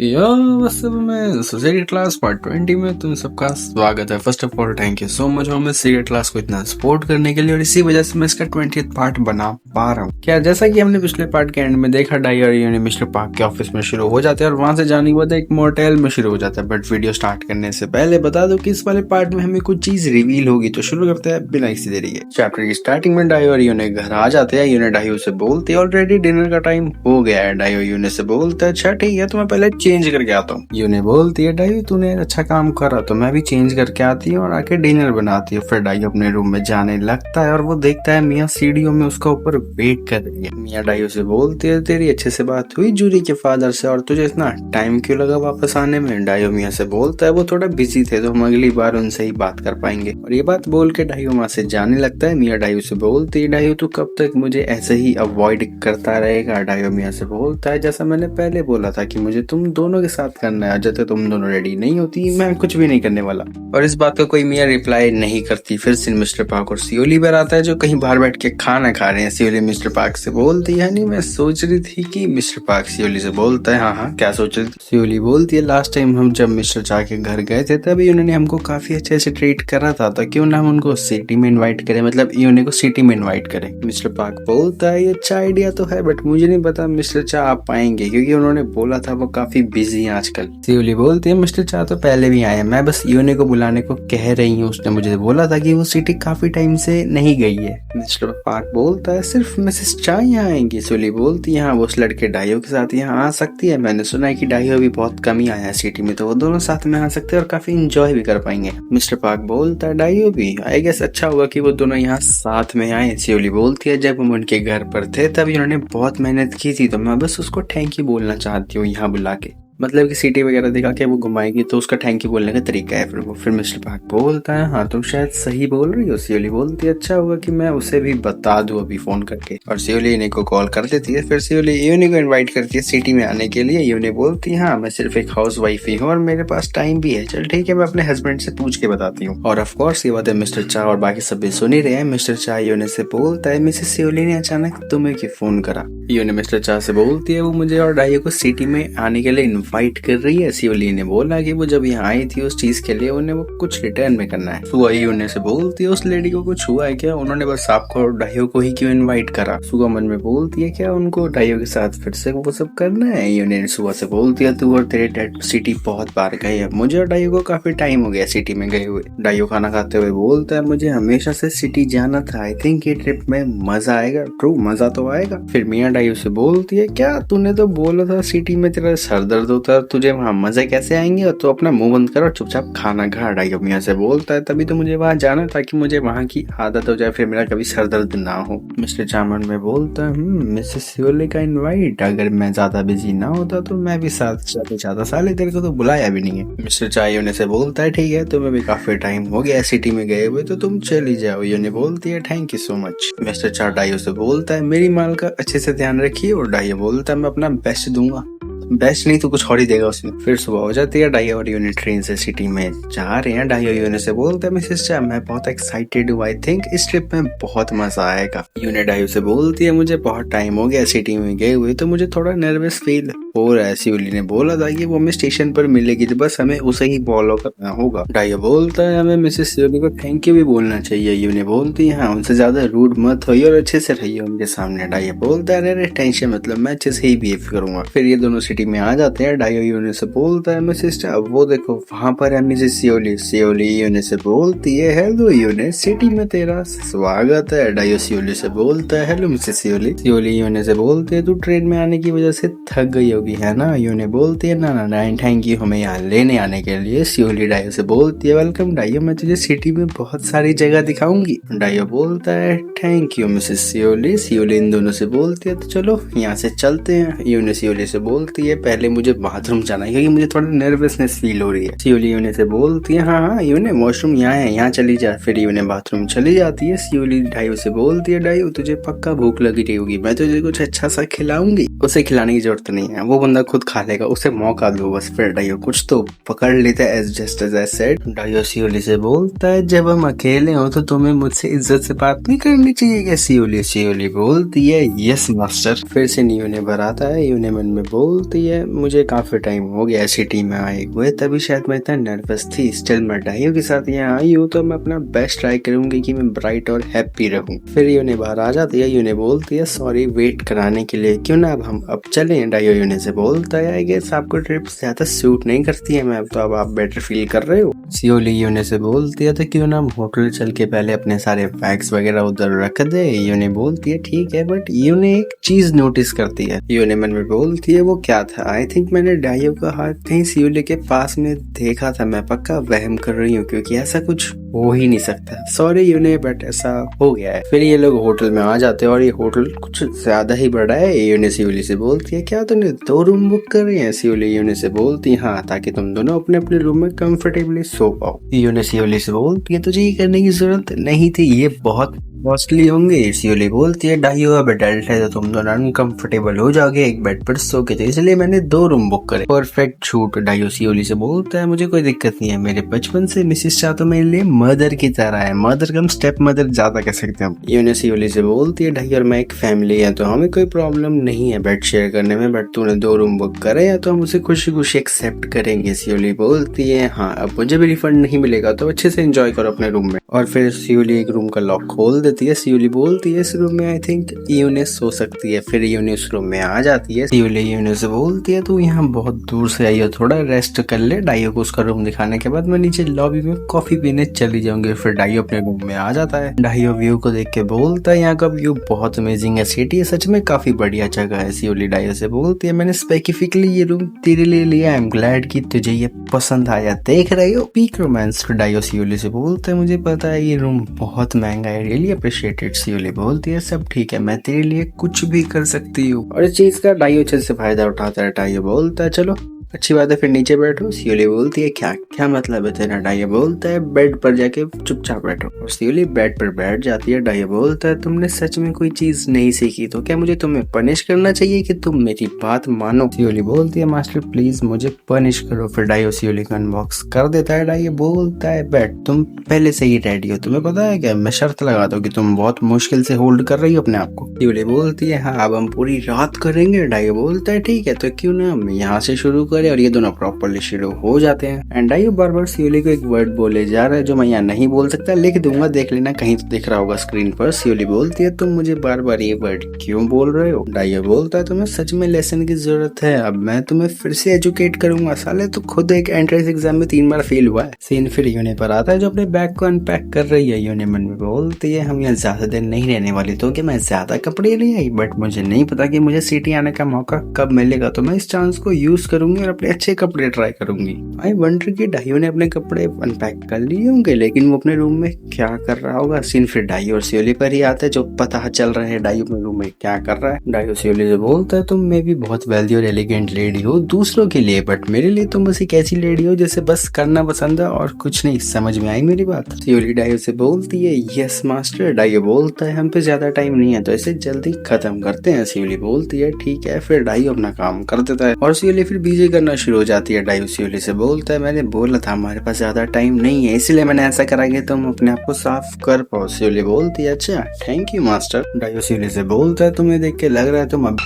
यो वास्तव में society class part 20 में तुम सबका स्वागत है। First of all thank you so much हमें सीक्रेट क्लास को इतना सपोर्ट करने के लिए, और इसी वजह से मैं इसका 20th पार्ट बना पा रहा हूँ। क्या जैसा कि हमने पिछले पार्ट के एंड में देखा, डाई और यूनी मिस्टर पार्क के ऑफिस में शुरू हो जाते हैं और वहां से जाने के बाद एक मोटेल में शुरू हो जाता है। बट वीडियो स्टार्ट करने से पहले बता दो कि इस वाले पार्ट में हमें कुछ चीज रिवील होगी, तो शुरू करते हैं बिना किसी देरी के। चैप्टर की स्टार्टिंग में डाई और यूनी घर आ जाते हैं। यूनी डाई से बोलती है ऑलरेडी डिनर का टाइम हो गया है। डाई और यूनी से बोलता है अच्छा ठीक है, तो मैं पहले चेंज करके आता हूँ। यूनी बोलती है डाई तूने अच्छा काम करा, तो मैं भी चेंज करके आती हूँ और आके डिनर बनाती है। फिर डाई अपने रूम में जाने लगता है और वो देखता है मियाँ सीढ़ियों में उसका ऊपर वेट कर रही है। मियाँ डाई से बोलती है तेरी अच्छे से बात हुई जूरी के फादर से, और तुझे इतना टाइम क्यों लगा वापस आने में? डाइयो मियाँ से बोलता है वो थोड़ा बिजी थे, तो हम अगली बार उनसे ही बात कर पाएंगे। और ये बात बोल के डाइयो वहाँ से जाने लगता है। मियाँ डाइयो से बोलती है डाइयो तू कब तक मुझे ऐसे ही अवॉइड करता रहेगा? डाइयो मियाँ से बोलता है जैसा मैंने पहले बोला था कि मुझे तुम दोनों के साथ करना है, जब तक तुम दोनों रेडी नहीं होती मैं कुछ भी नहीं करने वाला। और इस बात का कोई मियाँ रिप्लाई नहीं करती। फिर से मिस्टर पार्क और सियोली पर आता है जो कहीं बाहर बैठ के खाना खा रहे हैं। सियोली मिस्टर पार्क से बोलती है नहीं मैं सोच रही थी कि मिस्टर पार्क सियोली से बोलता है हाँ क्या सोच रही थी? सियोली बोलती है लास्ट टाइम हम जब मिस्टर चा के घर गए थे तभी उन्होंने हमको काफी अच्छे से ट्रीट करा था, तो क्यों ना हम उनको सिटी में इन्वाइट करें, मतलब यूनी को सिटी में इन्वाइट करें। मिस्टर पार्क बोलता है ये अच्छा आइडिया तो है, बट मुझे नहीं पता मिस्टर चा आप पाएंगे, क्योंकि उन्होंने बोला था वो काफी बिजी है आजकल। सियोली बोलती है मिस्टर चा तो पहले भी आए हैं, मैं बस यूनी को बुलाने को कह रही हूँ, उसने मुझे बोला था कि वो सिटी काफी टाइम से नहीं गई है। मिस्टर पार्क बोलता है सिर्फ मिसेस चा यहाँ आएंगी? सियोली बोलती है हाँ वो उस लड़के डाइयो के साथ यहाँ आ सकती है, मैंने सुना है कि डाइयो भी बहुत कम ही आया है सिटी में, तो वो दोनों साथ में आ सकते हैं और काफी इंजॉय भी कर पाएंगे। मिस्टर पार्क बोलता है डाइयो भी, आई गेस अच्छा होगा कि वो दोनों यहाँ साथ में आए। सियोली बोलती है जब हम उनके घर पर थे तभी उन्होंने बहुत मेहनत की थी, तो मैं बस उसको थैंक यू बोलना चाहती हूँ यहाँ बुला के, मतलब कि सिटी वगैरह दिखा के वो घुमाएगी, तो उसका थैंक यू बोलने का तरीका है। फिर मिस्टर पार्क बोलता है हाँ तुम शायद सही बोल रही हो। सियोली बोलती है अच्छा होगा कि मैं उसे भी बता दूं अभी फोन करके, और सियोली यूनी को कॉल कर देती है। फिर सियोली यूनी को इनवाइट करती है सिटी में आने के लिए। यूनी बोलती है हाँ मैं सिर्फ एक हाउस वाइफ ही हूँ और मेरे पास टाइम भी है, चल ठीक है मैं अपने हस्बैंड से पूछ के बताती हूँ। और ऑफ कोर्स ये बात है मिस्टर चा और बाकी सब भी सुन ही रहे हैं। मिस्टर चा यूनी से बोलता है मिसेस सियोली ने अचानक तुम्हें क्यों फोन करा? यूनी मिस्टर चा से बोलती है वो मुझे और डाइयो को सिटी में आने के लिए फाइट कर रही है। सियोली ने बोला कि वो जब यहाँ आई थी उस चीज के लिए उन्हें वो कुछ रिटर्न में करना है। सुगा यूनी से बोलती है उस लेडी को कुछ हुआ है क्या? उन्होंने बस आपको और डाइयो को ही क्यों इनवाइट करा? सुगा मन में बोलती है क्या उनको डाइयो के साथ फिर से वो सब करना है? यूनी सुगा से बोलती है तू और तेरे डैड सिटी बहुत बार गए हैं, मुझे और डाइयो को काफी टाइम हो गया सिटी में गए हुए। डाइयो खाना खाते हुए बोलता है मुझे हमेशा से सिटी जाना था, आई थिंक ये ट्रिप में मजा आएगा। ट्रू मजा तो आएगा। फिर मियाँ डाइयो से बोलती है क्या तूने तो बोला था सिटी में तेरा सर दर्द होता है, तुझे वहाँ मजे कैसे आएंगे? और तो अपना मुंह बंद कर और चुपचाप खाना खा। डाइयो मियाँ से बोलता है तभी तो मुझे वहाँ जाना था कि मुझे वहाँ की आदत हो जाए, फिर मेरा कभी सर दर्द ना हो। मिस्टर चामन में बोलता है मिसेस सियोली का इनवाइट, अगर मैं ज्यादा बिजी ना होता तो मैं भी साथ जाता, साले तेरे को तो बुलाया भी नहीं है। मिस्टर चाय यूनी से बोलता है ठीक है तुम्हें भी काफी टाइम हो गया सिटी में गए हुए, तो तुम चली जाओ। यूनी बोलती है thank you so much. Mister चा डाइयो से बोलता है मेरी माल का अच्छे से ध्यान रखिए, और डाइयो बोलता है मैं अपना बेस्ट दूंगा। बेस्ट नहीं तो कुछ और ही देगा उसने। फिर सुबह हो जाती है। डाइयो और यूनी ट्रेन से सिटी में जा रहे हैं। डाइयो यूनी से बोलता है मिसेस चा मैं बहुत एक्साइटेड हूँ, आई थिंक इस ट्रिप में बहुत मजा आएगा। यूनी डाइयो से बोलती है मुझे बहुत टाइम हो गया सिटी में गए हुए, तो मुझे थोड़ा नर्वस फील हो रहा है। सियोली ने बोला था कि वो हमें स्टेशन पर मिलेगी, तो बस हमें उसे ही फॉलो करना होगा। डाइयो बोलता है हमें मिसेस सियोली को थैंक यू भी बोलना चाहिए। यूनी बोलती है हाँ उनसे ज्यादा रूड मत होइए और अच्छे से रहिए उनके सामने। डाइयो बोलता है अरे टेंशन मतलब मैं अच्छे से ही बिहेव करूंगा। फिर ये दोनों सिटी में आ जाते हैं। डाइयो यूनी से बोलता है मिसेस चा वो देखो वहाँ पर है मिसेस सियोली। सियोली यूनी से बोलती है हेलो यूनी सिटी में तेरा स्वागत है। डाइयो सियोली से बोलता है हेलो मिसेस सियोली। सियोली यूनी से बोलते है तू ट्रेन में आने की वजह से थक गई होगी है ना? यूनी बोलती है ना थैंक यू हमें यहाँ लेने आने के लिए। सियोली डाइयो से बोलती है वेलकम डाइयो, मैं तुझे सिटी में बहुत सारी जगह दिखाऊंगी। डाइयो बोलता है थैंक यू मिसेस सियोली। सियोली इन दोनों से बोलती है तो चलो यहाँ से चलते हैं। यूनी सियोली से बोलती है पहले मुझे बाथरूम जाना है क्योंकि मुझे थोड़ा नर्वसनेस फील हो रही है। सियोली यूनी से बोलती है हाँ यूनी वॉशरूम यहाँ है यहाँ चली जा। फिर यूनी बाथरूम चली जाती है। सियोली डाइयो से बोलती है डाइयो तुझे पक्का भूख लगी रही होगी, मैं तुझे कुछ अच्छा सा खिलाऊंगी। उसे खिलाने की जरूरत नहीं है, वो बंदा खुद खा लेगा, उसे मौका दो बस। फिर डाइयो कुछ तो पकड़ लेता है as just as I said. डाइयो सियोली से बोलता है जब हम अकेले हो तो तुम्हें मुझसे इज्जत से बात नहीं करनी चाहिए क्या सियोली? सियोली बोलती है यस मास्टर। फिर से यूने भराता है। यूने मन में बोलती है मुझे काफी टाइम हो गया सिटी में आए हुए, तभी शायद मैं इतना नर्वस थी। स्टिल मैं डाइयो के साथ यहाँ आई हूँ तो मैं अपना बेस्ट ट्राई करूंगी कि मैं ब्राइट और हैप्पी रहूं। फिर यूने बाहर आ जाती है। यूने बोलती है सॉरी वेट कराने के लिए, क्यों ना अब चले? डाइयो यूने से बोलता है आई गेस आपको ट्रिप ज्यादा सूट नहीं करती है मैम, तो अब आप बेटर फील कर रहे हो। सियोली यूने से बोलती है तो क्यों ना हम होटल चल के पहले अपने सारे बैग्स वगैरह उधर रख दे। यूने बोलती है ठीक है, बट यूने एक चीज नोटिस करती है। यूने मन में बोलती है वो क्या था? आई थिंक मैंने डाइयो का हाथ कहीं सियोली के पास में देखा था, मैं पक्का वहम कर रही हूँ क्योंकि ऐसा कुछ हो ही नहीं सकता। सॉरी यूने बट ऐसा हो गया है। फिर ये लोग होटल में आ जाते हैं और ये होटल कुछ ज्यादा ही बड़ा है। यूने सियोली से बोलती है क्या तुमने 2 रूम बुक कर रही है? सियोली यूने से बोलती है हाँ, ताकि तुम दोनों अपने अपने रूम में कंफर्टेबली सो पाओ। यूने सियोली से बोलती है तुझे ये करने की जरूरत नहीं थी, ये बहुत कॉस्टली होंगे। सियोली बोलती है डाइयो अब एडल्ट है तो तुम दोनों अनकंफर्टेबल हो जाओगे एक बेड पर सो के, तो इसलिए मैंने 2 रूम बुक करे। परफेक्ट छूट। डाइयो सियोली से बोलता है मुझे कोई दिक्कत नहीं है, मेरे बचपन से मिसेस चा तो मेरे लिए मदर की तरह है, मदर कम स्टेप मदर ज्यादा कह सकते हैं हम। यूने सियोली से बोलती है डाइयो और मैं एक फैमिली है तो हमें कोई प्रॉब्लम नहीं है बेड शेयर करने में, बट तूने 2 रूम बुक करे हैं तो हम उसे खुशी खुशी एक्सेप्ट करेंगे। सियोली बोलती है हाँ, अब मुझे भी रिफंड नहीं मिलेगा तो अच्छे से एंजॉय करो अपने रूम में। और फिर सियोली एक रूम का लॉक खोल देती है। सियोली बोलती है इस रूम में आई थिंक यूने सो सकती है। फिर यूने उस रूम में आ जाती है। सियोली यूने से बोलती है तू यहाँ बहुत दूर से आई हो, थोड़ा रेस्ट कर ले। डाइयो को उसका रूम दिखाने के बाद मैं नीचे लॉबी में कॉफी पीने चली जाऊंगी। फिर डाइयो अपने रूम में आ जाता है। डाइयो व्यू को देख के बोलता है यहाँ का व्यू बहुत अमेजिंग है, सिटी सच में काफी बढ़िया जगह है। सियोली डाइयो से बोलती है मैंने स्पेसिफिकली ये रूम तेरे लिए लिया, आई एम ग्लैड कि तुझे ये पसंद आया, देख रही हो पीक रोमांस। डाइयो सियोली से बोलता है मुझे पता है ये रूम बहुत महंगा है, रियली अप्रिशिएटेड। सियोली बोलती है सब ठीक है, मैं तेरे लिए कुछ भी कर सकती हूँ। और इस चीज का डाइयो अच्छे से फायदा उठाता है। डाइयो बोलता है चलो अच्छी बात है फिर नीचे बैठो। सियोली बोलती है क्या क्या मतलब है तेरा? डाइयो बोलता है बेड पर जाके चुपचाप बैठो। और सियोली बेड पर बैठ जाती है। डाइयो बोलता है तुमने सच में कोई चीज नहीं सीखी तो क्या मुझे तुम्हें पनिश करना चाहिए कि तुम मेरी बात मानो? सियोली बोलती है मास्टर प्लीज मुझे पनिश करो। फिर डाइयो सियोली को अनबॉक्स कर देता है। डाइयो बोलता है बैठ, तुम पहले से ही रेडी हो, तुम्हें पता है क्या मैं शर्त लगाता हूँ कि तुम बहुत मुश्किल से होल्ड कर रही हो अपने आप को। सियोली बोलती है हाँ अब हम पूरी रात करेंगे। डाइयो बोलता है ठीक है तो क्यों ना हम यहाँ से शुरू और ये दोनों प्रॉपर्ली शुरू हो जाते हैं। एंड डाइयो बार बार सियोली को एक वर्ड बोले जा रहा है जो मैं यहाँ नहीं बोल सकता, लिख दूंगा देख लेना कहीं तो दिख रहा होगा स्क्रीन पर। सियोली बोलती है तुम मुझे बार बार ये वर्ड क्यों बोल रहे हो? डाइयो बोलता है तुम्हें सच में लेसन की जरूरत है, अब मैं तुम्हें फिर से एजुकेट करूंगा, साले तो खुद एक एंट्रेंस एग्जाम में 3 बार फेल हुआ है। सीन फिर यूने पर आता है जो अपने बैग को अनपैक कर रही है। यूने मन में बोलती है हम यहाँ ज्यादा दिन नहीं रहने वाली तो क्या मैं ज्यादा कपड़े ले आई, बट मुझे नहीं पता कि मुझे सिटी आने का मौका कब मिलेगा, तो मैं इस चांस को यूज करूंगी और अपने अच्छे कपड़े ट्राई करूंगी। आई वंडर कि डाइयो ने अपने कपड़े अनपैक कर लिए होंगे लेकिन वो अपने रूम में क्या कर रहा होगा। सीन फिर डाइयो और सियोली पर ही आता है जो पता चल रहा है डाइयो अपने रूम में क्या कर रहा है। डाइयो सियोली से बोलता है तुम में भी बहुत वेल्दी और एलिगेंट लेडी हो दूसरों के लिए, बट मेरे लिए तुम बस एक ऐसी लेडी हो जैसे बस करना पसंद है और कुछ नहीं। समझ में आई मेरी बात? सियोली डाइयो से बोलती है यस मास्टर। डाइयो बोलता है हम पे ज्यादा टाइम नहीं है तो इसे जल्दी खत्म करते हैं। सियोली बोलती है ठीक है। फिर डाइयो अपना काम कर देता है और सियोली फिर बीजे करना शुरू हो जाती है। डाइयो सियोली से बोलता है मैंने बोला था हमारे पास ज्यादा टाइम नहीं है इसलिए मैंने ऐसा करा कि तुम अपने आप को साफ कर पाओ। सियोली बोलती है अच्छा थैंक यू मास्टर। डाइयो सियोली से बोलता है तुम्हें देख के लग रहा है तुम अब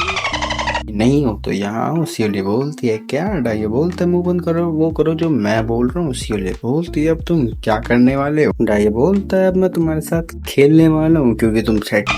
नहीं हो तो यहाँ आओ। सियोली बोलती है क्या? डाइयो बोलता है मुंह बंद करो, वो करो जो मैं बोल रहा हूँ। सियोली बोलती है अब तुम क्या करने वाले हो? डाइयो बोलता है अब मैं तुम्हारे साथ खेलने वाला हूँ क्योंकि तुम सेट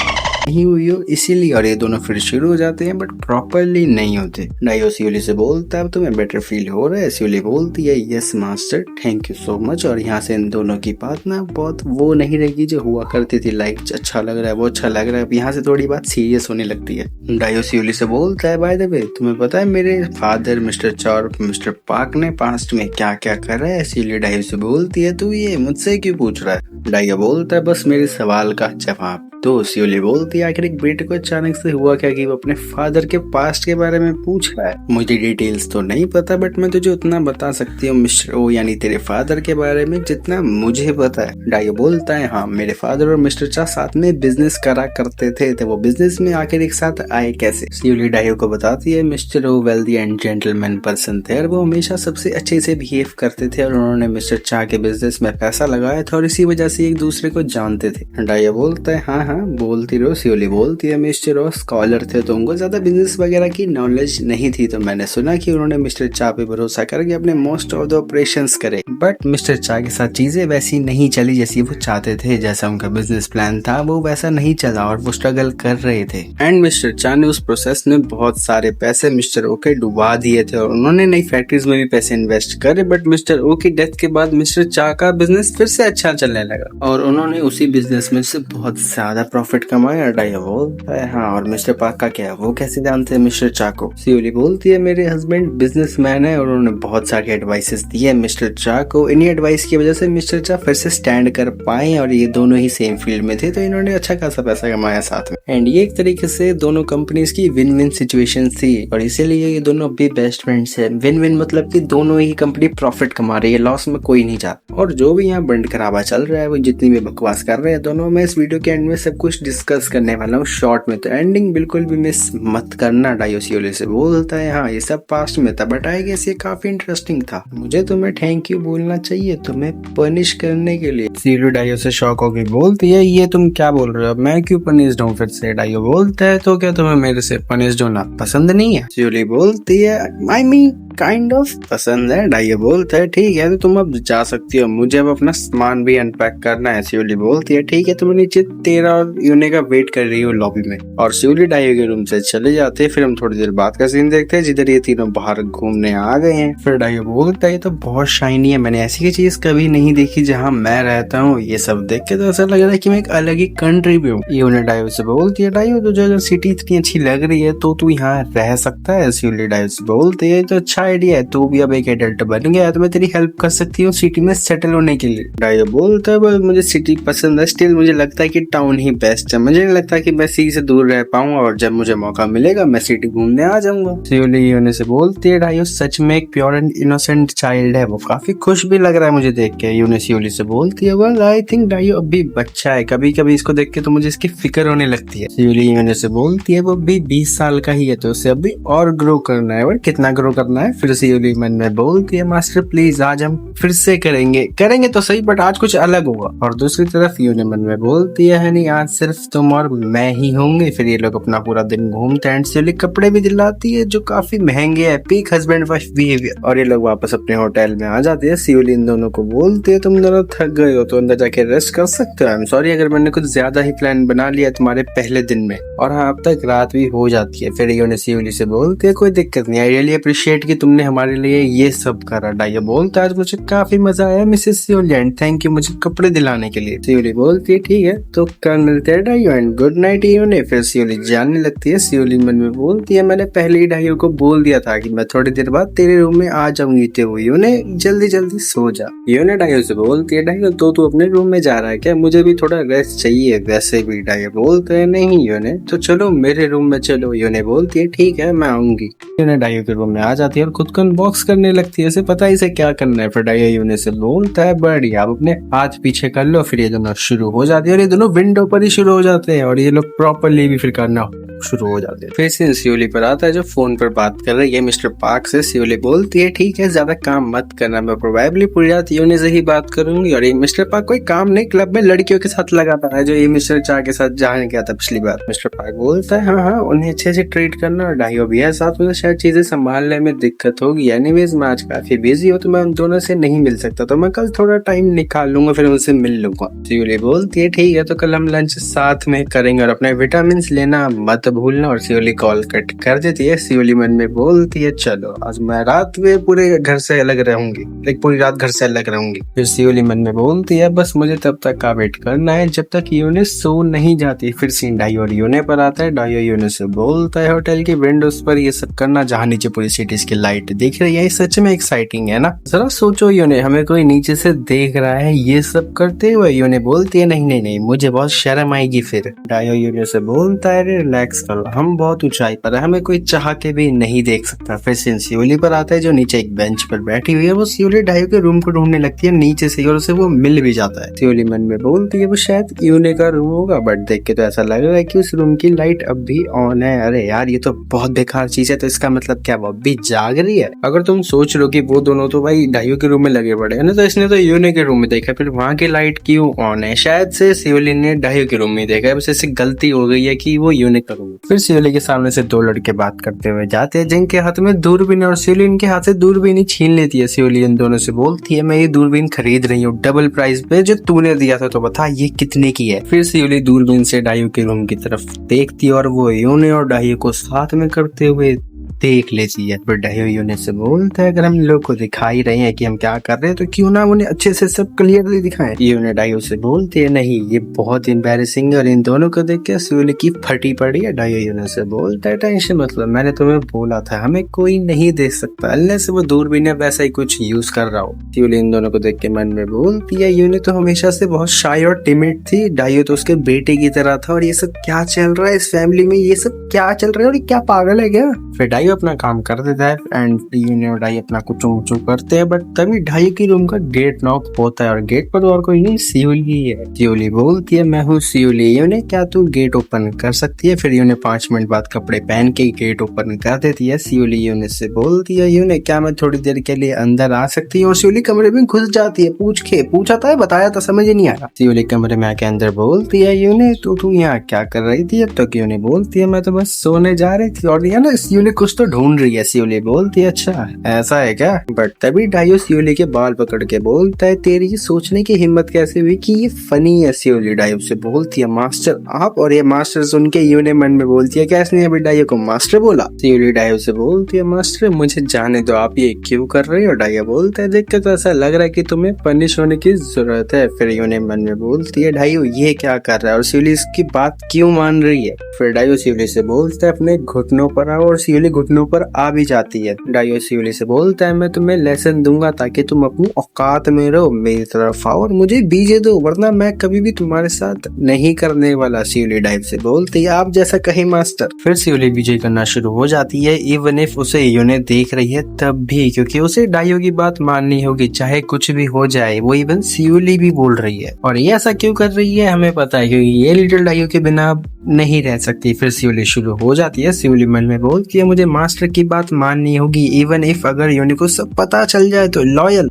नहीं हुई हो इसीलिए। और ये दोनों फिर शुरू हो जाते हैं बट प्रॉपरली नहीं होते। डाइयो सियोली से बोलता है तुम्हें बेटर फील हो रहा है? सियोली बोलती है yes master thank you so much. और यहाँ से इन दोनों की बात ना बहुत वो नहीं रहेगी जो हुआ करती थी, लाइक अच्छा लग रहा है वो अच्छा लग रहा है, यहाँ से थोड़ी बात सीरियस होने लगती है। डाइयो सियोली से बोलता है बाय द वे तुम्हें पता है मेरे फादर मिस्टर चा और मिस्टर पार्क ने पास्ट में क्या क्या कर रहा है? सियोली डाइयो से बोलती है तू ये मुझसे क्यों पूछ रहा है? डाइयो बोलता है बस मेरे सवाल का जवाब तो सियोली बोलती है आखिर एक बेटे को अचानक से हुआ क्या कि वो अपने फादर के पास्ट के बारे में पूछ रहा है। मुझे डिटेल्स तो नहीं पता बट मैं तुझे उतना बता सकती हूँ मिस्टर ओ यानी तेरे फादर के बारे में जितना मुझे पता है। डायो बोलता है हाँ मेरे फादर और मिस्टर चा साथ में बिजनेस करा करते थे तो वो बिजनेस में आखिर एक साथ आए कैसे। सियोली डायो को बताती है मिस्टर ओ वेल्दी एंड जेंटलमैन पर्सन थे और वो हमेशा सबसे अच्छे से बिहेव करते थे और उन्होंने मिस्टर चा के बिजनेस में पैसा लगाया था और इसी वजह से एक दूसरे को जानते थे। डायो बोलता है हाँ बोलती रहो। सियोली बोलती है मिस्टर ओ स्कॉलर थे तो उनको ज्यादा बिजनेस वगैरह की नॉलेज नहीं थी तो मैंने सुना कि उन्होंने मिस्टर चा पे भरोसा करके अपने मोस्ट ऑफ द ऑपरेशंस करे बट मिस्टर चा के साथ चीजें वैसी नहीं चली जैसी वो चाहते थे। जैसा उनका बिजनेस प्लान था वो वैसा नहीं चला और वो स्ट्रगल कर रहे थे एंड मिस्टर चा ने उस प्रोसेस में बहुत सारे पैसे मिस्टर ओ के डुबा दिए थे और उन्होंने नई फैक्ट्रीज में भी पैसे इन्वेस्ट करे बट मिस्टर ओ की डेथ के बाद मिस्टर चा का बिजनेस फिर से अच्छा चलने लगा और उन्होंने उसी बिजनेस में से बहुत ज्यादा प्रॉफिट कमाया। डायो बोलता है हाँ और मिस्टर पाक का क्या वो कैसे जानते हैं मिस्टर चा को। सियोली बोलती है मेरे हस्बैंड बिजनेसमैन है और उन्होंने बहुत सारी एडवाइसेस दी है मिस्टर चा को। इन्हीं एडवाइस की वजह से मिस्टर चा फिर से स्टैंड कर पाए और ये दोनों ही सेम फील्ड में थे तो इन्होंने अच्छा खासा पैसा कमाया साथ में एंड ये एक तरीके से दोनों कंपनीज की विन विन सिचुएशन थी और इसीलिए ये दोनों अभी बेस्ट फ्रेंड्स है। विन विन मतलब कि दोनों ही कंपनी प्रॉफिट कमा रही है, लॉस में कोई नहीं जाता। और जो भी यहाँ बंड खराबा चल रहा है वो जितनी भी बकवास कर रहे हैं दोनों, मैं इस वीडियो के एंड में सब कुछ डिस्कस करने वाला हूँ शॉर्ट में, तो एंडिंग बिल्कुल भी मिस मत करना। डायो सियोली से बोलता है हाँ ये सब पास्ट में था बट आई गेस ये काफी इंटरेस्टिंग था, मुझे तुम्हें थैंक यू बोलना चाहिए तुम्हें पनिश करने के लिए। सियोली डायो से शॉक होकर बोलती है ये तुम क्या बोल रहे हो, मैं क्यों पनिश्ड हूँ फिर से। डायो बोलता है तो क्या तुम्हें मेरे से पनिश्ड होना पसंद नहीं है। सियोली बोलती है आई मीन काइंड ऑफ पसंद है। डायो बोलता है ठीक है तो तुम अब जा सकती हो, मुझे अब अपना सामान भी अनपैक करना है। सियोली बोलती है ठीक है तो मैं नीचे तेरा और यूने का वेट कर रही हूँ लॉबी में, और सियोली डायो के रूम से चले जाते हैं। फिर हम थोड़ी देर बाद का सीन देखते हैं जिधर ये तीनों बाहर घूमने आ गए हैं। फिर डायो बोलता है ये तो बहुत शाइनी है, मैंने ऐसी चीज कभी नहीं देखी जहाँ मैं रहता हूँ, ये सब देख के तो ऐसा लग रहा है कि मैं एक अलग ही कंट्री पे हूँ। यूने डायो से बोलती है डायो तुझे अगर सिटी इतनी अच्छी लग रही है तो तू यहाँ रह सकता है। सियोली डायो से बोलती है तो अच्छा आइडिया है, तू भी अब एक एडल्ट बन गया तो मैं तेरी हेल्प कर सकती हूँ सिटी में सेटल होने के लिए। डायो बोलता है मुझे सिटी पसंद है, स्टिल मुझे लगता है कि टाउन ही बेस्ट है, मुझे नहीं लगता कि मैं सिटी से दूर रह पाऊंगा और जब मुझे मौका मिलेगा मैं सिटी घूमने आ जाऊंगा। सियोली यूने से बोलती है डायो सच में एक प्योर एंड इनोसेंट चाइल्ड है, वो काफी खुश भी लग रहा है मुझे देख के। यूने सियोली से बोलती है वेल आई थिंक डायो अभी बच्चा है, कभी कभी इसको देख के तो मुझे इसकी फिक्र होने लगती है। सियोली यूने से बोलती है वो अभी 20 साल का ही है तो उसे अभी और ग्रो करना है, और कितना ग्रो करना है। फिर सियोली मन में बोलती है मास्टर प्लीज आज हम फिर से करेंगे तो सही बट आज कुछ अलग होगा। और दूसरी तरफ यूने मन में बोलती है हनी आज सिर्फ तुम और मैं ही होंगे। फिर ये लोग अपना पूरा दिन घूमते हैं, सियोली कपड़े भी दिलाती है जो काफी महंगे है, पीक हस्बैंड वाइफ बिहेवियर, और ये लोग वापस अपने होटल में आ जाते हैं। सियोली इन दोनों को बोलती है तुम दोनों थक गए हो तो अंदर जाके रेस्ट कर सकते हो, आई एम सॉरी अगर मैंने कुछ ज्यादा ही प्लान बना लिया तुम्हारे पहले दिन में, और हाँ अब तक रात भी हो जाती है। फिर यूने सियोली से बोलती है कोई दिक्कत नहीं, आई रियली अप्रिशिएट कि तुमने हमारे लिए ये सब करा। डायो बोलता है आज मुझे काफी मजा आया मिसेस सियोली एंड थैंक यू मुझे कपड़े दिलाने के लिए। सियोली बोलती है ठीक है तो कल मिलते हैं डायो एंड गुड नाइट यूने। फिर सियोली जाने लगती है। सियोली मन में बोलती है मैंने पहले ही डायो को बोल दिया था कि मैं थोड़ी देर बाद तेरे रूम में आ जाऊंगी, तो यूने जल्दी सो जा। यूने डायो से बोलती है डायो तो तू अपने रूम में जा रहा है क्या, मुझे भी थोड़ा रेस्ट चाहिए। वैसे भी डायो बोलते हैं नहीं यूने तो चलो मेरे रूम में चलो। यूने बोलती है ठीक है मैं आऊंगी। यूने डायो के रूम में आ जाती है और खुद को अनबॉक्स करने लगती है, इसे पता ही से क्या करना है। फिर डायो यूने से बोलता है बढ़िया आप अपने हाथ पीछे कर लो। फिर ये दोनों शुरू हो जाती है और ये दोनों विंडो पर ही शुरू हो जाते हैं और ये लोग प्रॉपरली भी फिर करना शुरू हो जाते हैं। फिर से सियोली पर आता है जो फोन पर बात कर रही है मिस्टर पार्क से। सियोली बोलती है ठीक है ज्यादा काम मत करना, मैं प्रोबेबली पूरी रात यूने से ही बात करूंगी। और ये मिस्टर पार्क कोई काम नहीं क्लब में लड़कियों के साथ लगाता है जो ये मिस्टर चा के साथ जाने गया था पिछली बार। मिस्टर पार्क बोलता है हाँ उन्हें अच्छे से ट्रीट करना, और डायो भी है साथ में शायद चीजें संभालने में दिक्कत होगी। एनीवेज मैं आज काफी बिजी हूँ तो मैं उन दोनों से नहीं मिल सकता, तो मैं कल थोड़ा टाइम निकाल लूंगा फिर उनसे मिल लूंगा। सियोली बोलती है ठीक है तो कल हम लंच साथ में करेंगे और अपने विटामिन लेना मत भूलना। और सियोली कॉल कट कर देती है। सियोली मन में बोलती है चलो आज मैं रात में पूरे घर से अलग रहूंगी, लाइक पूरी रात घर से अलग रहूंगी। फिर सियोली मन में बोलती है बस मुझे तब तक का वेट करना है जब तक यूने सो नहीं जाती। फिर सीन डायो और यूने पर आता है। डायो यूने से बोलता है होटल की विंडोज पर ये सब करना जहाँ नीचे पूरी सिटीज की लाइट दिख रही है, सच में एक्साइटिंग है ना। जरा सोचो यूने, हमें कोई नीचे से देख रहा है ये सब करते हुए। यूने बोलती है नहीं नहीं नहीं, मुझे बहुत शर्म आएगी फिर। डायो यूने से बोलता है रिलैक्स करो, हम बहुत ऊंचाई पर है, हमें कोई चाह के भी नहीं देख सकता। फिर सीन सियोली पर आता है जो नीचे एक बेंच पर बैठी हुई है। वो सियोली डायो के रूम को ढूंढने लगती है नीचे से और उसे वो मिल भी जाता है। सियोली मन में बोलती है वो शायद यूने का रूम होगा, बट देख के तो ऐसा लग रहा है कि उस रूम की लाइट अब भी ऑन है। अरे यार ये तो बहुत बेकार चीज है, तो इसका मतलब क्या वो अब भी जाग रही है। अगर तुम सोच लो कि वो दोनों तो भाई डायो के रूम में लगे पड़े हैं ना, तो इसने तो यूने के रूम में देखा, फिर वहां की लाइट क्यों ऑन है? शायद से सियोली ने डायो के रूम में देखा है, बस ऐसी गलती हो गई है कि वो यूने का रूम। फिर सियोली के सामने से दो लड़के बात करते हुए जाते हैं जिनके हाथ में दूरबीन, और सियोली इनके हाथ से दूरबीन ही छीन लेती है। सियोली इन दोनों से बोलती है मैं ये दूरबीन खरीद रही हूँ डबल प्राइस पे, जो तूने दिया था, तो बता ये कितने की है। फिर सियोली दूरबीन से डायो के रूम की तरफ देखती है और वो यूने और डायो को साथ में करते हुए देख लेती है। फिर डायो यूने से बोलता है अगर हम लोग को दिखाई रहे हैं कि हम क्या कर रहे हैं, तो क्यों ना उन्हें अच्छे से सब क्लियरली दिखाएं। यूने डायो से बोलती है नहीं ये बहुत एम्बैरेसिंग है, और इन दोनों को देख के सियोली की फटी पड़ी है। डायो यूने से बोलता है टेंशन मतलब, मैंने तुम्हें बोला था हमें कोई नहीं देख सकता अल्लाह से वो दूरबीन वैसा ही कुछ यूज कर रहा हो। सियोली इन दोनों को देख के मन में बोलती है यूने तो हमेशा से बहुत शाय और टिमिड थी, डायो तो उसके बेटे की तरह था, और ये सब क्या चल रहा है इस फैमिली में, ये सब क्या चल रहा है, और ये क्या पागल है क्या। फिर डायो अपना काम कर देता है एंड यूने और डाई अपना कुछ मुचू करते हैं, बट तभी डाई की रूम का गेट नॉक होता है और गेट पर और कोई नहीं सियोली है। सियोली बोलती है मैं हूँ सियोली, यूने क्या तू गेट ओपन कर सकती है। फिर यूने 5 मिनट बाद कपड़े पहन के गेट ओपन कर देती है। सियोली यूने से बोलती है यूने क्या मैं थोड़ी देर के लिए अंदर आ सकती हूँ, और सियोली कमरे में घुस जाती है। पूछा था बताया था समझ ही नहीं आया। सियोली कमरे में आके अंदर बोलती है यूने तू यहाँ क्या कर रही थी। अब तक यूने बोलती है मैं तो बस सोने जा रही थी, और ये ना सियोली कुछ तो ढूंढ रही है। सियोली बोलती है अच्छा ऐसा है क्या। बट तभी डायो सियोली के बाल पकड़ के बोलता है तेरी ये सोचने की हिम्मत कैसे हुई कि ये फनी है। सियोली डायो से बोलती है मास्टर आप, और ये मास्टर सुन के यूने मन में बोलती है क्या इसने अभी डायो को मास्टर बोला। सियोली डायो से बोलती है मास्टर मुझे जाने दो, आप ये क्यों कर रही हो। डायो बोलता है देख के तो ऐसा लग रहा है कि तुम्हें पनिश होने की जरूरत है। फिर यूने मन में बोलती है डायो ये क्या कर रहा है, और सियोली इसकी बात क्यों मान रही है। फिर डायो सियोली से बोलता है अपने घुटनों पर आओ, और सियोली घुटनों पर आ भी जाती है। डायो सियोली से बोलता है मैं तुम्हें लेसन दूंगा ताकि तुम अपनी औकात में रहो, मेरी तरफ आओ और मुझे बीजे दो, वरना मैं कभी भी तुम्हारे साथ नहीं करने वाला। सियोली डायो से बोलती है आप जैसा कहे मास्टर। फिर सियोली बीजे करना शुरू हो जाती है, इवन इफ उसे यूने देख रही है तब भी, क्योंकि उसे डायो की बात माननी होगी चाहे कुछ भी हो जाए। वो इवन सियोली भी बोल रही है, और ये ऐसा क्यों कर रही है हमें पता है, क्योंकि ये लिटिल डायो के बिना नहीं रह सकती। फिर सियोली शुरू हो जाती है। सियोली मन में बोलती है मुझे मास्टर की बात माननी होगी, इवन इफ अगर यूने को सब पता चल जाए तो।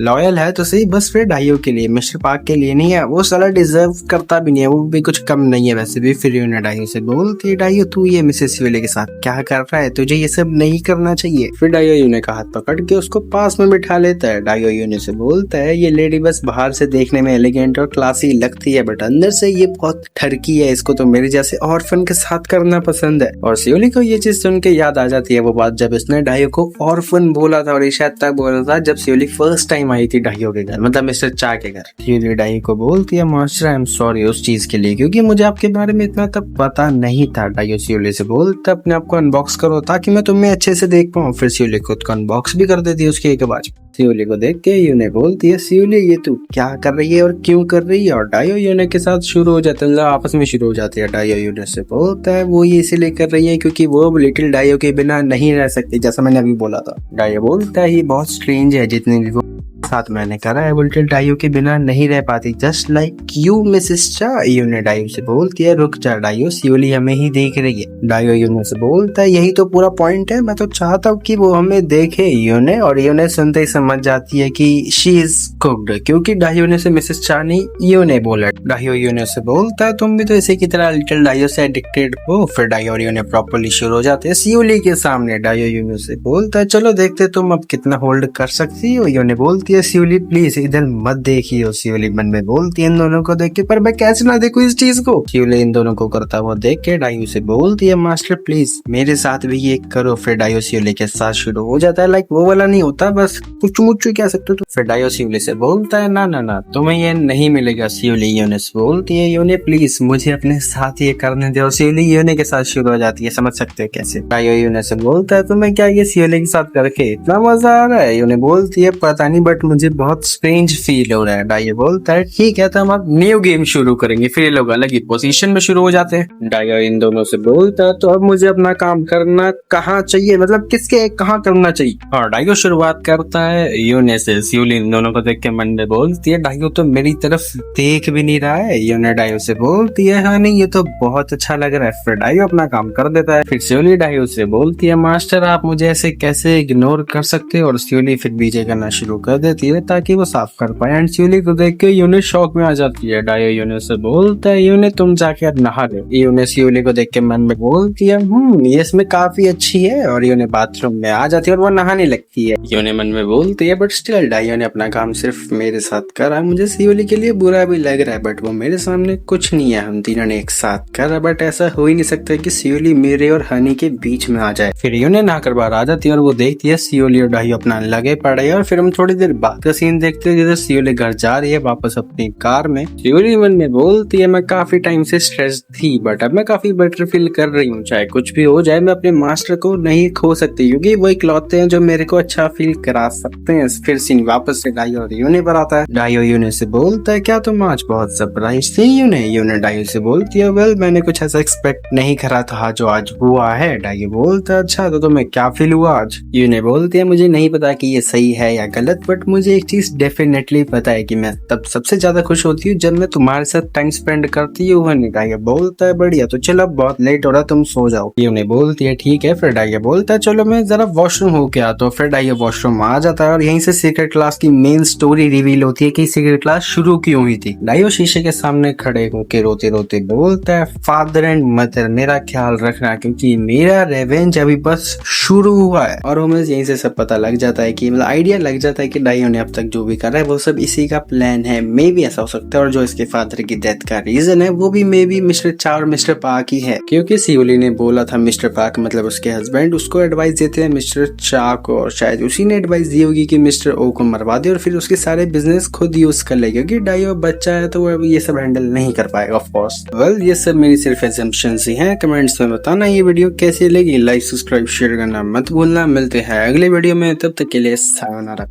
लॉयल है तो सही, बस फिर डायो के लिए, मिस्टर पार्क के लिए नहीं है। वो साला डिजर्व करता भी नहीं है, वो भी कुछ कम नहीं है वैसे भी। फिर यूने डायो से बोलती है डायो तू ये मिसेस सियोली के साथ क्या कर रहा है, तुझे ये सब नहीं करना चाहिए। फिर डायो यूने का हाथ पकड़ के उसको पास में बिठा लेता है। डायो यूने से बोलता है ये लेडी बस बाहर से देखने में एलिगेंट और क्लासी लगती है, बट अंदर से ये बहुत ठरकी है, इसको तो मेरे जैसे ऑर्फन के साथ करना पसंद है। और सियोली को ये चीज सुन के याद आ जाती है वो बात जब इसने डायो को ऑर्फन बोला था, और ये शायद तक बोला था जब सियोली फर्स्ट टाइम आई थी डायो के घर, मतलब मिस्टर चा के घर। सियोली डायो को बोलती है मास्टर आई एम सॉरी उस चीज के लिए, क्योंकि मुझे आपके बारे में इतना तब पता नहीं था। डायो सियोली से बोलता अपने आप को अनबॉक्स करो ताकि मैं तुम्हें अच्छे से देख पाऊँ। फिर सियोली खुद को अनबॉक्स भी कर देती है उसके एक बाद। सियोली को देख के यूने बोलती है सियोली ये तू क्या कर रही है और क्यों कर रही है, और डायो यूने के साथ शुरू हो जाता है, आपस में शुरू हो जाती है। डायो यूने से बोलता है वो ये इसलिए कर रही है क्योंकि वो लिटिल डायो के बिना नहीं रह सकती, जैसा मैंने अभी बोला था। डायो बोलता है ये बहुत स्ट्रेंज है, जितने भी वो साथ मैंने करा है वो लिटिल डायो के बिना नहीं रह पाती, जस्ट लाइक यू मिसेस चा। यूने डायो से बोलती है रुक जा डायो, सियोली हमें ही देख रही है। डायो यूने से बोलता है यही तो पूरा पॉइंट है, मैं तो चाहता हूँ कि वो हमें देखे। यूने और यूने सुनते ही समझ जाती है कि शी इज कुक्ड, क्योंकि डायो ने से मिसेस चा ने यूने बोला। डायो यूने से बोलता है तुम भी तो इसी की तरह लिटिल डायो से एडिक्टेड हो। फिर डायो और यूने प्रॉपर्ली शुरू हो जाते हैं सियोली के सामने। डायो यूने से बोलता है चलो देखते तुम अब कितना होल्ड कर सकती हो। यूने बोलती है सियोली प्लीज इधर मत देखियो। सियोली मन में बोलती है इन दोनों को देख के पर मैं कैसे ना देखूं इस चीज को। सियोली इन दोनों को करता हुआ देख के डायो से बोलती है मास्टर प्लीज मेरे साथ भी ये करो। फिर डायो सियोली के साथ शुरू हो जाता है, लाइक वो वाला नहीं होता, बस कुछ मुच्चू कह सकते हो। फिर डायो सियोली से बोलता है ना ना ना तुम्हें ये नहीं मिलेगा। सियोली यूने से बोलती है यूने प्लीज मुझे अपने साथ ये करने दो। सियोली यूने के साथ शुरू हो जाती है, समझ सकते हो कैसे। डायो यूने से बोलता है तुम्हें क्या ये सियोली के साथ करके इतना मजा आ रहा है। यूने बोलती है पता नहीं बट मुझे बहुत स्ट्रेंज फील हो रहा है। डायो बोलता है ठीक है तो हम अब न्यू गेम शुरू करेंगे। फिर ये लोग अलग ही पोजीशन में शुरू हो जाते हैं। डायो इन दोनों से बोलता है तो अब मुझे अपना काम करना कहाँ चाहिए, मतलब किसके कहाँ करना चाहिए। और डायो शुरुआत करता है यूने से। सियोली इन दोनों को देख के मन में बोलती है डायो तो मेरी तरफ देख भी नहीं रहा है। यूने डायो से बोलती है हाँ नहीं ये तो बहुत अच्छा लग रहा है। फिर डायो अपना काम कर देता है। फिर सियोली डायो से बोलती है मास्टर आप मुझे ऐसे कैसे इग्नोर कर सकते हो। और सियोली फिर बीजे करना शुरू कर देती है ताकि वो साफ कर पाए। एंड सियोली को देख के यूने शौक में आ जाती है। डायो यूने से बोलता है यूने तुम जाके नहा लो। यूने सियोली को देख के मन में बोलती है ये इसमें काफी अच्छी है। और यूने बाथरूम में आ जाती है और वो नहाने लगती है। यूने मन में बोलती है बट स्टिल डायो ने अपना काम सिर्फ मेरे साथ करा, मुझे सियोली के लिए बुरा भी लग रहा है बट वो मेरे सामने कुछ नहीं है, हम तीनों ने एक साथ करा। बट ऐसा हो ही नहीं सकता कि सियोली मेरे और हनी के बीच में आ जाए। फिर यूने नहाकर बाहर आ जाती है और वो देखती है सियोली और डायो अपना लगे पड़े। और फिर हम थोड़ी देर बाद का सीन देखते हैं जिधर सियोली घर जा रही है वापस अपनी कार में। सियोली मन में बोलती है मैं काफी टाइम से स्ट्रेस थी बट अब मैं काफी बेटर फील कर रही हूँ। चाहे कुछ भी हो जाए मैं अपने मास्टर को नहीं खो सकती क्योंकि वो इकलौते हैं जो मेरे को अच्छा फील करा सकते हैं। फिर सीन वापस से डायो और यूने पर आता है। डायो यूने से बोलता है क्या तुम आज बहुत सरप्राइज थी। यूने डायो से बोलती है वेल मैंने कुछ ऐसा एक्सपेक्ट नहीं करा था जो आज हुआ है। डायो बोलता है अच्छा तो तुम्हें क्या फील हुआ आज। यूने बोलती है मुझे नहीं पता कि ये सही है या गलत बट मुझे एक चीज डेफिनेटली पता है कि मैं तब सबसे ज्यादा खुश होती हूँ जब मैं तुम्हारे साथ टाइम स्पेंड करती हूँ। डायो बोलता है बढ़िया तो चलो अब बहुत लेट हो रहा तुम सो जाओ। यूने बोलती है ठीक है। फिर डायो बोलता है चलो मैं जरा वॉशरूम होके आता हूँ। फिर डायो वॉशरूम आ जाता है और यहीं से सीक्रेट क्लास की मेन स्टोरी रिवील होती है कि सीक्रेट क्लास शुरू क्यों हुई थी। डायो शीशे के सामने खड़े होकर रोते रोते बोलता है फादर एंड मदर मेरा ख्याल रखना क्योंकि मेरा रेवेंज अभी बस शुरू हुआ है। और हमें यहीं से सब पता लग जाता है कि मतलब आइडिया लग जाता है कि डायो ने अब तक जो भी करा है वो सब इसी का प्लान है। मे भी ऐसा हो सकता है और जो इसके फादर की डेथ का रीजन है वो भी मे बी मिस्टर चा और मिस्टर पार्क ही है क्योंकि सियोली ने बोला था मिस्टर पार्क मतलब उसके हस्बैंड उसको एडवाइस देते हैं मिस्टर चा को और शायद उसी ने एडवाइस दी होगी कि मिस्टर ओ को मरवा दे और फिर उसके सारे बिजनेस खुद यूज कर ले क्योंकि डायो बच्चा है तो वो ये सब हैंडल नहीं कर पाएगा ऑफ कोर्स। वेल ये सब मेरी सिर्फ एजम्पशंस ही हैं। कमेंट्स में बताना ये वीडियो कैसी लगी। लाइक सब्सक्राइब शेयर करना मत भूलना। मिलते हैं अगले वीडियो में, तब तक के लिए सायोनारा।